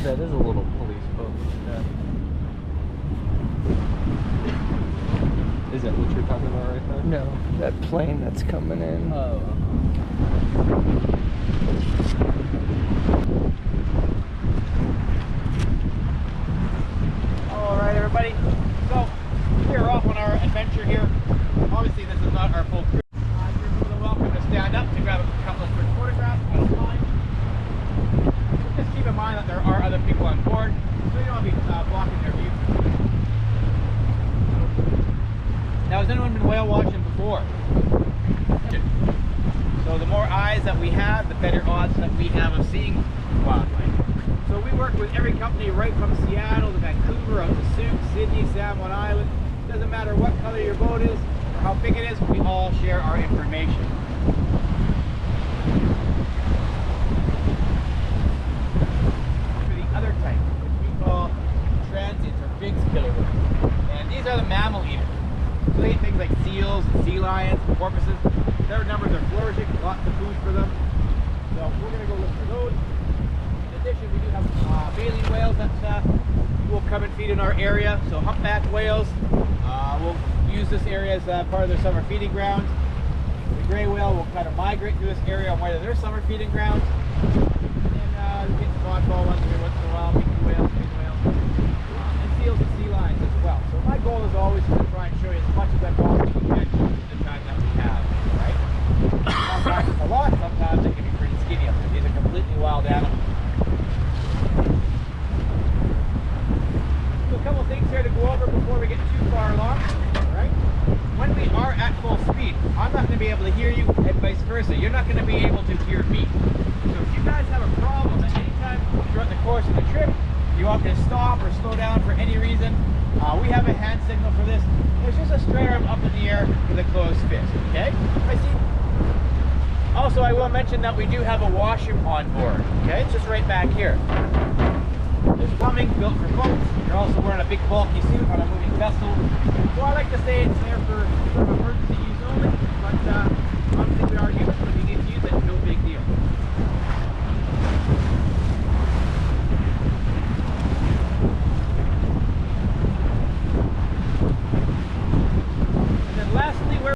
That is a little police boat. Yeah. Is that what you're talking about right there? No, that plane that's coming in. Oh. Alright everybody, so we are off on our adventure here. Obviously this is not our full crew. You're more than welcome to stand up to grab a couple of quick photographs. I don't mind. Just keep in mind that there are other people on board, so you don't want to be blocking their view. Now, has anyone been whale watching before? So the more eyes that we have, the better odds that we have of seeing wildlife. So we work with every company right from Seattle to Vancouver, out to Sault, Sydney, San Juan Island. Doesn't matter what color your boat is or how big it is, we all share our information. For the other type, which we call transients or big skillet, and these are the mammal eaters. So they eat things like seals, sea lions, porpoises. Their numbers are flourishing, lots of food for them. So we're going to go look for those. In addition, we do have baleen whales that will come and feed in our area. So humpback whales will use this area as part of their summer feeding grounds. The gray whale will kind of migrate through this area on way to their summer feeding grounds. And we get some oddball ones every once in a while, minke whales, big whales, and seals and sea lions as well. So my goal is always to try and show you as much as I possibly can in the time that we have, right? Sometimes it's a lot, sometimes it can be pretty skinny up there. These are completely wild animals. So a couple of things here to go over before we get too far along, right? When we are at full speed, I'm not going to be able to hear you and vice versa. You're not going to be able to hear me. So if you guys have a problem at any time throughout the course of the trip, you want me to stop or slow down for any reason, we have a hand signal for this. It's just a straight arm up in the air with a closed fist, okay? I see. Also, I will mention that we do have a washroom on board, okay? It's just right back here. There's plumbing built for boats. You're also wearing a big bulky suit on a moving vessel. So I like to say it's there for emergency use only, but obviously we are humans, so if you need to use it, no big deal. And then lastly, where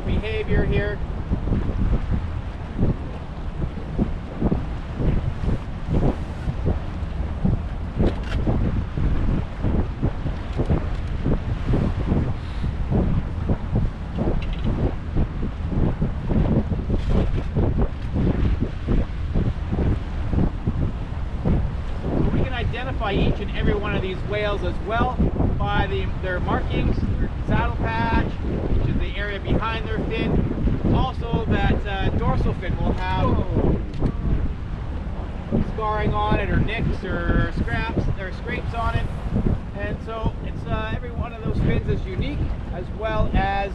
behavior here. whales as well by their markings, their saddle patch, which is the area behind their fin. Also, that dorsal fin will have scarring on it, or nicks, or scrapes on it. And so it's every one of those fins is unique, as well as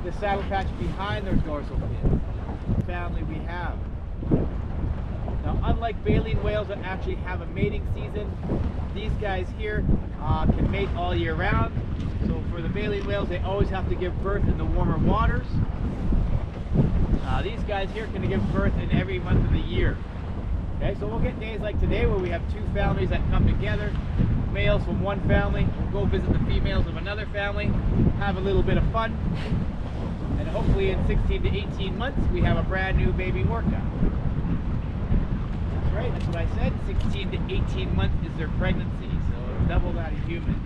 the saddle patch behind their dorsal fin. The family we have. Now, unlike baleen whales that actually have a mating season, these guys here can mate all year round. So for the baleen whales, they always have to give birth in the warmer waters. These guys here can give birth in every month of the year. Okay, so we'll get days like today where we have two families that come together. Males from one family will go visit the females of another family, have a little bit of fun, and hopefully in 16 to 18 months we have a brand new baby orca. That's right, that's what I said. 16 to 18 months is their pregnancy, so double that of humans.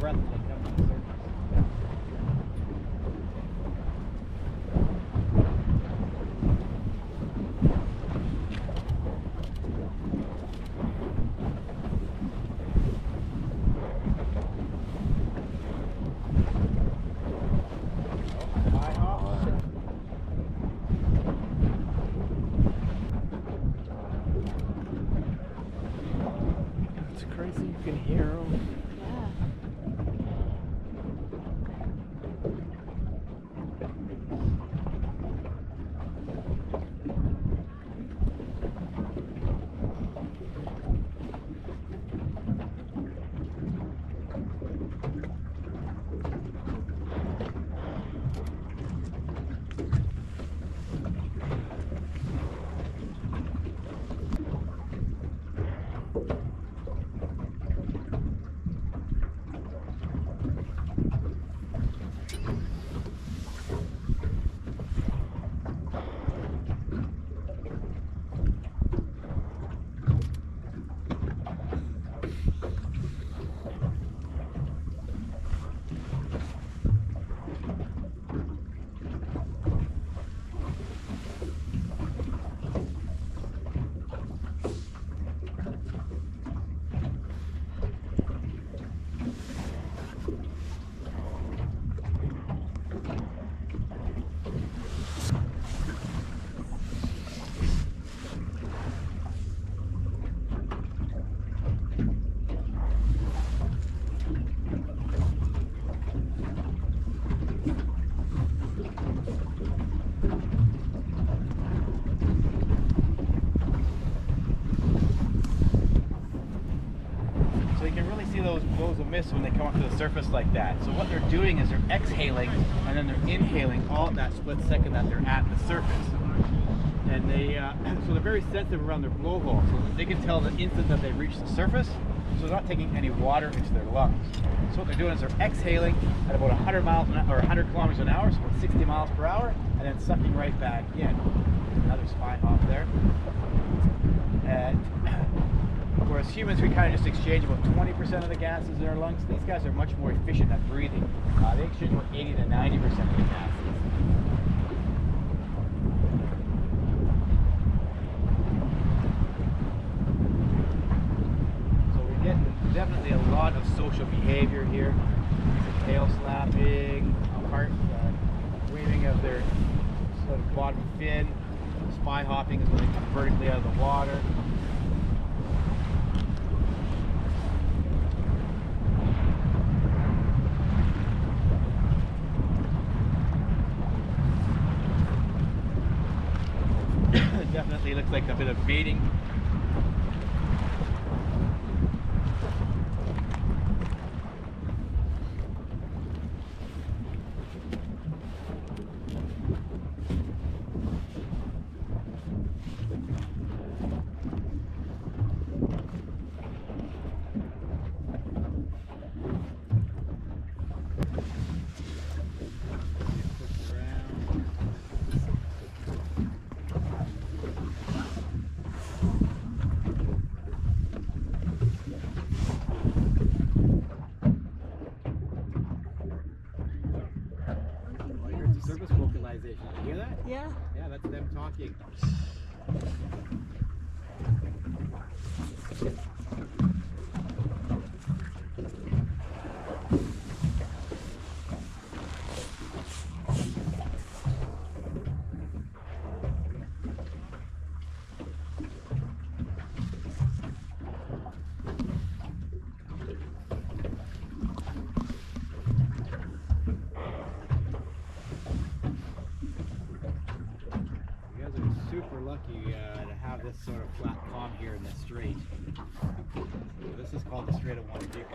Breath when they come to the surface. It's crazy, you can hear them. Those will miss when they come up to the surface like that. So what they're doing is they're exhaling and then they're inhaling all at that split second that they're at the surface. And they so they're very sensitive around their blowhole, so they can tell the instant that they reach the surface. So they're not taking any water into their lungs. So what they're doing is they're exhaling at about 100 miles an hour, or 100 kilometers an hour, so about 60 miles per hour, and then sucking right back in. Another spy hop there. And whereas humans, we kind of just exchange about 20% of the gases in our lungs. These guys are much more efficient at breathing. They exchange about 80 to 90% of the gases. So we get definitely a lot of social behavior here. Tail slapping, waving of their sort of bottom fin. Spy hopping is when they come vertically out of the water. Definitely looks like a bit of baiting. to have this sort of flat calm here in the strait. So this is called the Strait of Waterdeep.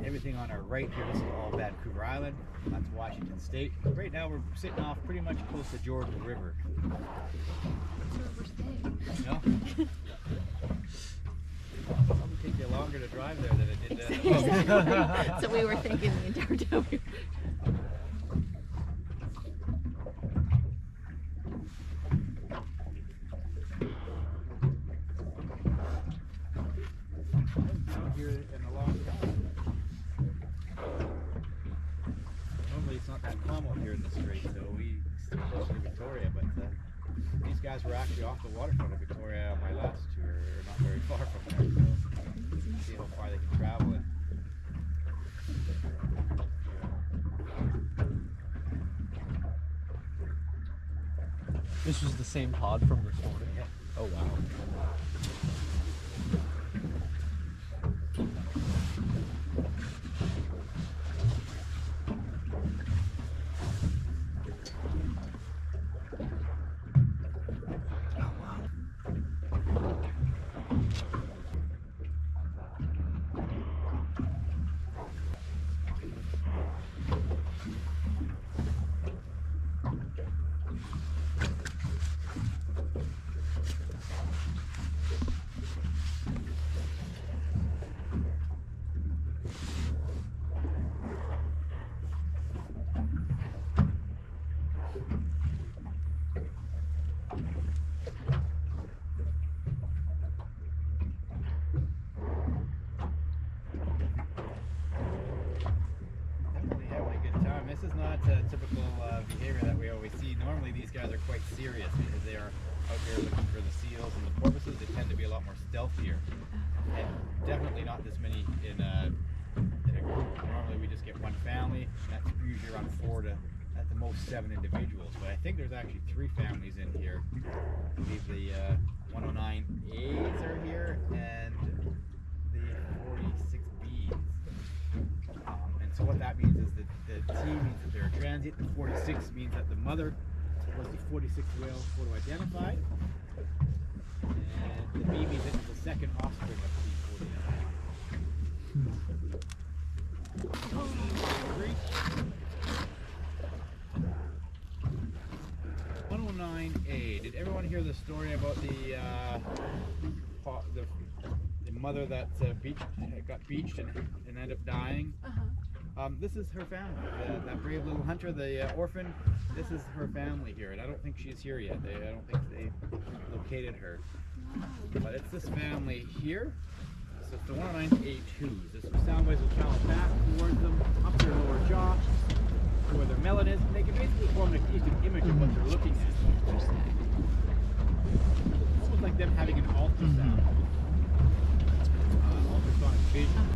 Everything on our right here, this is all Vancouver Island. That's Washington State. Right now we're sitting off pretty much close to Jordan River. That's where we're staying. No? Probably take you longer to drive there than it did Exactly. So we were thinking the entire time. Out here in a long time. Normally it's not that calm out here in the strait, so we still close to Victoria, but these guys were actually off the waterfront of Victoria on my last tour, not very far from there, so see how far they can travel. This was the same pod from this morning. Yeah. Oh wow. Definitely having a good time. This is not typical behavior that we always see. Normally these guys are quite serious because they are out here looking for the seals and the porpoises. They tend to be a lot more stealthier. And definitely not this many in a group. Normally we just get one family. That's usually around 4 to, at the most, 7 individuals. But I think there's actually 3 families in here. I believe the 109As are here and the 46Bs. And so what that means is that the T means that they're transient, the 46 means that the mother was the 46th whale photo identified, and the B means that it's the second offspring of T49. 109A. Did everyone hear the story about the mother that got beached and ended up dying? This is her family. That brave little hunter, the orphan. This is her family here, and I don't think she's here yet. I don't think they located her. But it's this family here. So it's the 109A2s. This sound waves will travel back towards them, up their lower jaw, to where their melon is. They can basically form an acoustic image of what they're looking at. Almost like them having an ultrasound. Ultrasonic vision.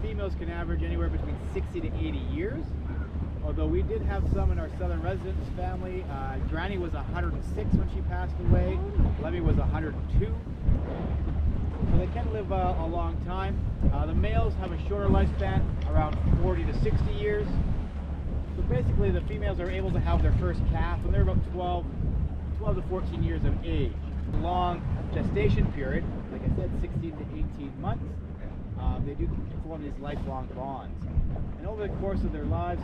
Females can average anywhere between 60 to 80 years. Although we did have some in our southern residence family. Granny was 106 when she passed away. Lemmy was 102. So they can live a long time. The males have a shorter lifespan, around 40 to 60 years. So basically the females are able to have their first calf when they're about 12 to 14 years of age. Long gestation period, like I said, 16 to 18 months. They do form these lifelong bonds. And over the course of their lives,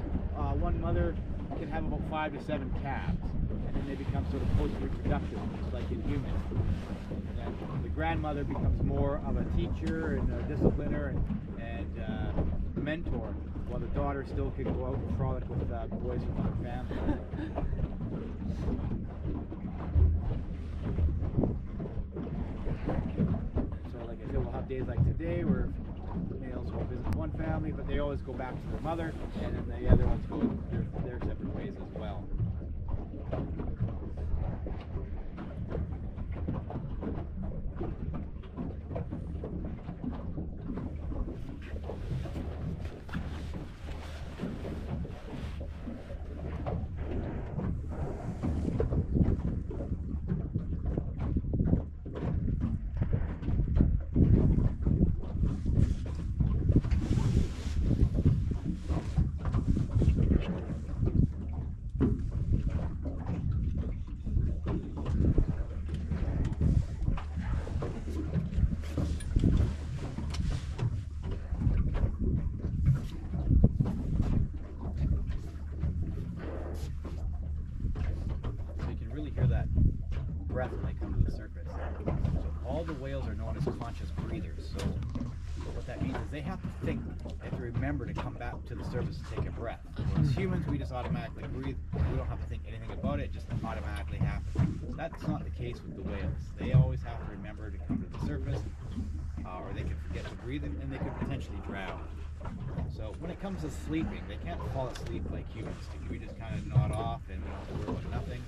one mother can have about 5 to 7 calves. And then they become sort of post-reproductive, just like in humans. And the grandmother becomes more of a teacher and a discipliner and mentor, while the daughter still can go out and frolic with boys from other families. So like I said, we'll have days like today where males will visit one family, but they always go back to their mother, and then the other ones go their separate ways as well. come to the surface. So all the whales are known as conscious breathers. So what that means is they have to think, they have to remember to come back to the surface to take a breath. Whereas humans, we just automatically breathe. We don't have to think anything about it, it just automatically happens. That's not the case with the whales. They always have to remember to come to the surface, or they can forget to breathe, and they could potentially drown. So when it comes to sleeping, they can't fall asleep like humans. We just kind of nod off and we don't do nothing.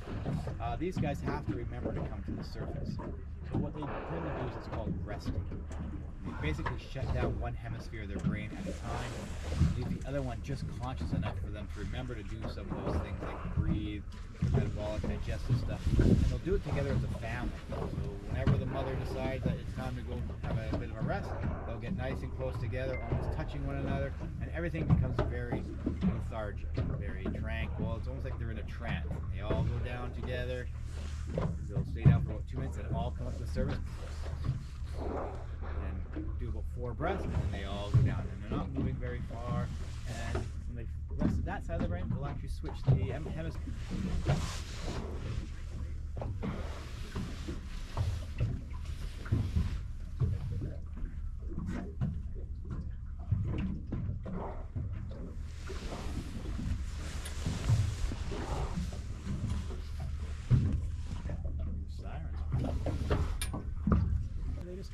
These guys have to remember to come to the surface. So what they tend to do is it's called resting. They basically shut down one hemisphere of their brain at a time, leave the other one just conscious enough for them to remember to do some of those things like breathe, metabolic, digestive stuff. And they'll do it together as a family. So whenever the mother decides that it's time to go have a bit of a rest, they'll get nice and close together, almost touching one another, and everything becomes very lethargic, very tranquil. It's almost like they're in a trance. They all go down together. They'll stay down for about 2 minutes and all come up to the surface and do about 4 breaths, and then they all go down. And they're not moving very far. And when they rest that side of the brain, they'll actually switch the hemisphere.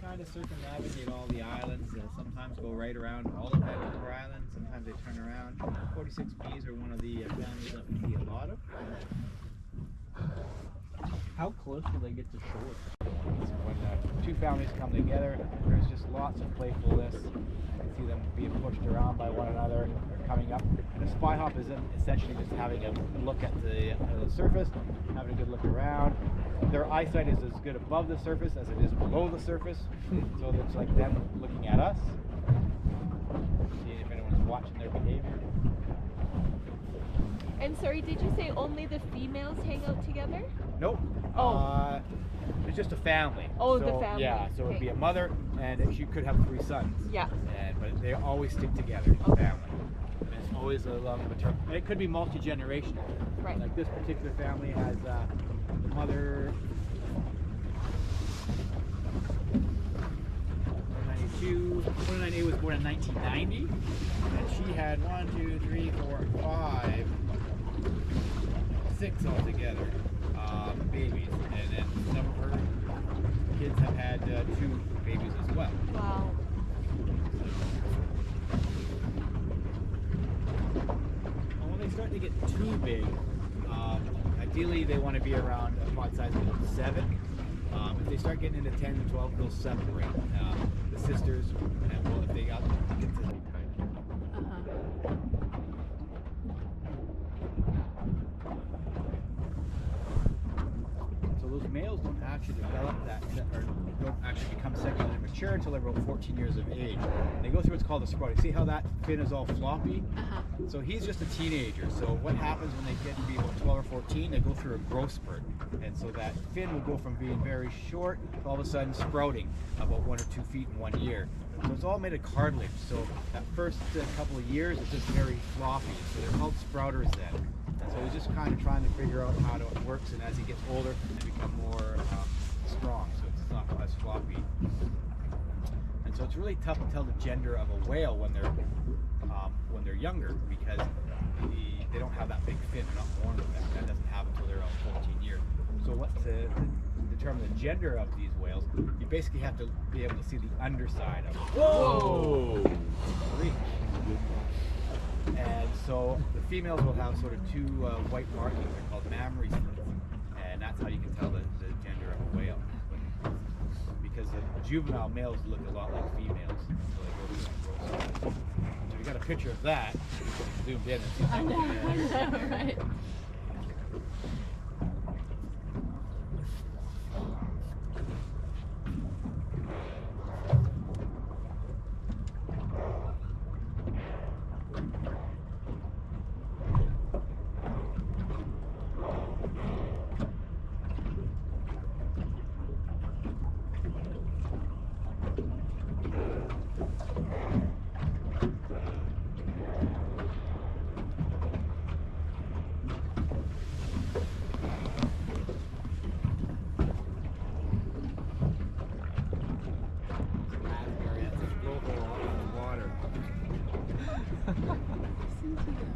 Kind of circumnavigate all the islands. They'll sometimes go right around all of Vancouver Island. Sometimes they turn around. 46Bs are one of the families that we see a lot of. How close will they get to shore? So when 2 families come together, there's just lots of playfulness. You can see them being pushed around by one another. They're coming up. And a spy hop is essentially just having a look at the surface, having a good look around. Their eyesight is as good above the surface as it is below the surface. So it's like them looking at us, seeing if anyone's watching their behavior. And sorry, did you say only the females hang out together? Nope. Oh. It's just a family. Oh, so, the family. Yeah, so it'd be a mother, and she could have 3 sons. Yeah. But they always stick together, Okay. family. And it's always a long term. And it could be multi-generational. Right. Like this particular family has the mother. 198 was born in 1990, and she had 6 altogether, babies, and then some of her kids have had 2 babies as well. Wow. And when they start to get too big, ideally they want to be around a pod size of 7. If they start getting into 10 and 12, they'll separate. The sisters, and well, if they got get to So those males don't actually develop that, or don't actually become sexually mature until they're about 14 years of age. And they go through what's called a sprouting. See how that fin is all floppy? So he's just a teenager. So what happens when they get to be about 12 or 14? They go through a growth spurt. And so that fin will go from being very short to all of a sudden sprouting about 1 or 2 feet in 1 year. So it's all made of cartilage. So that first couple of years it's just very floppy. So they're called sprouters then. And so he's just kind of trying to figure out how it works. And as he gets older, they become more strong. So it's not as floppy. And so it's really tough to tell the gender of a whale when they're younger, because they don't have that big fin. They're not born with that. That doesn't happen until they're around 14 years. So what to determine the gender of these whales, you basically have to be able to see the underside of it. Whoa! And so the females will have sort of 2 white markings. They're called mammary slits, and that's how you can tell the gender of a whale. Because the juvenile males look a lot like females, so they go through that growth. So we got a picture of that. Zoomed in and see I know, right? listen to them.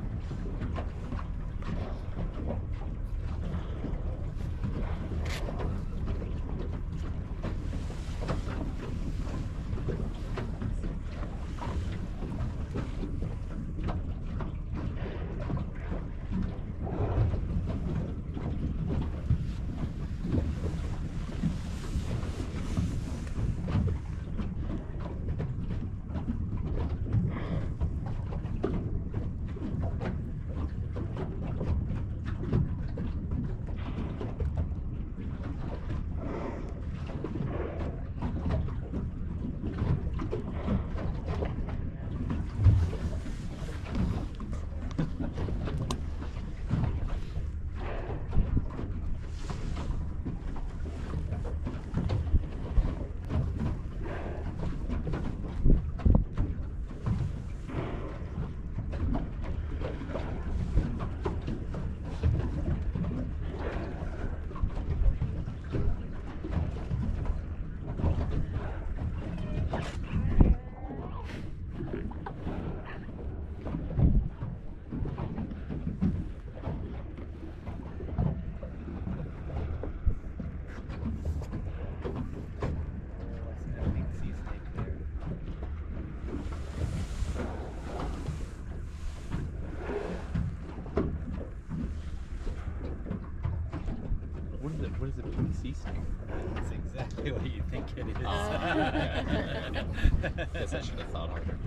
What is a pink sea snake? That's exactly what you think it is. Guess I should have thought harder.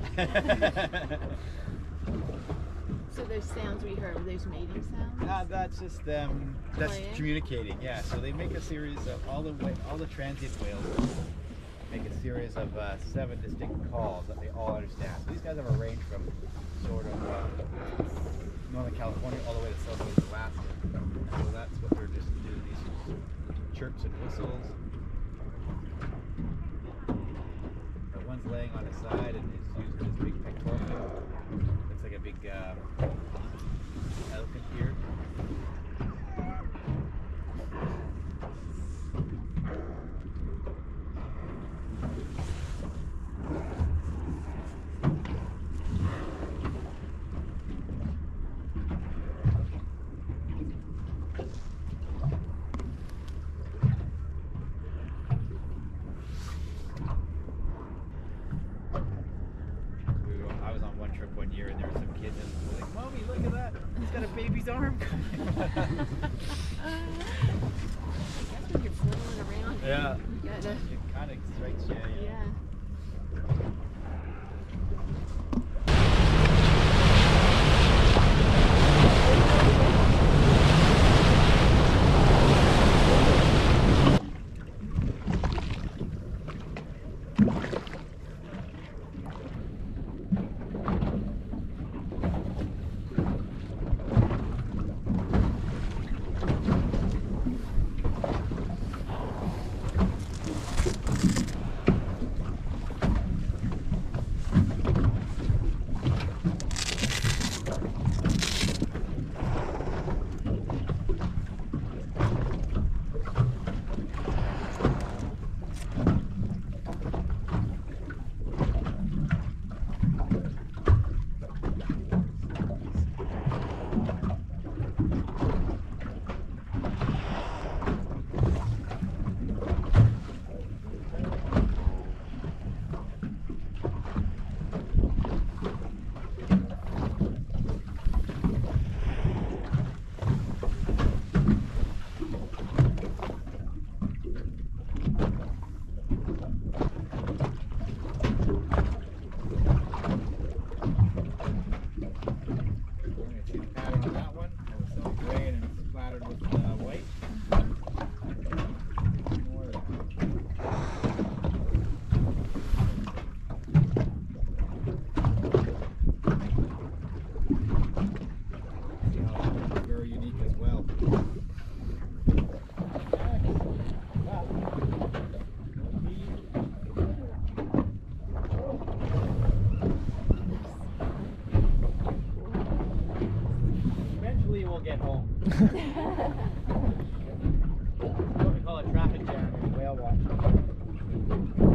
So those sounds we heard, were those mating sounds? That's just them. That's Playing? communicating. Yeah. So they make a series of all the transient whales make a series of 7 distinct calls that they all understand. So these guys have a range from sort of Northern California all the way to southwest Alaska. So that's what they're just doing, these chirps and whistles. But one's laying on his side and is using his big pectoral fin. Looks like a big elephant ear. I was on one trip one year and there were some kids and they were like, "Mommy, look at that! He's got a baby's arm coming." I guess when you're flailing around, Yeah. you gotta, It kind of strikes you. yeah. get home. What we call a traffic jam in whale watching.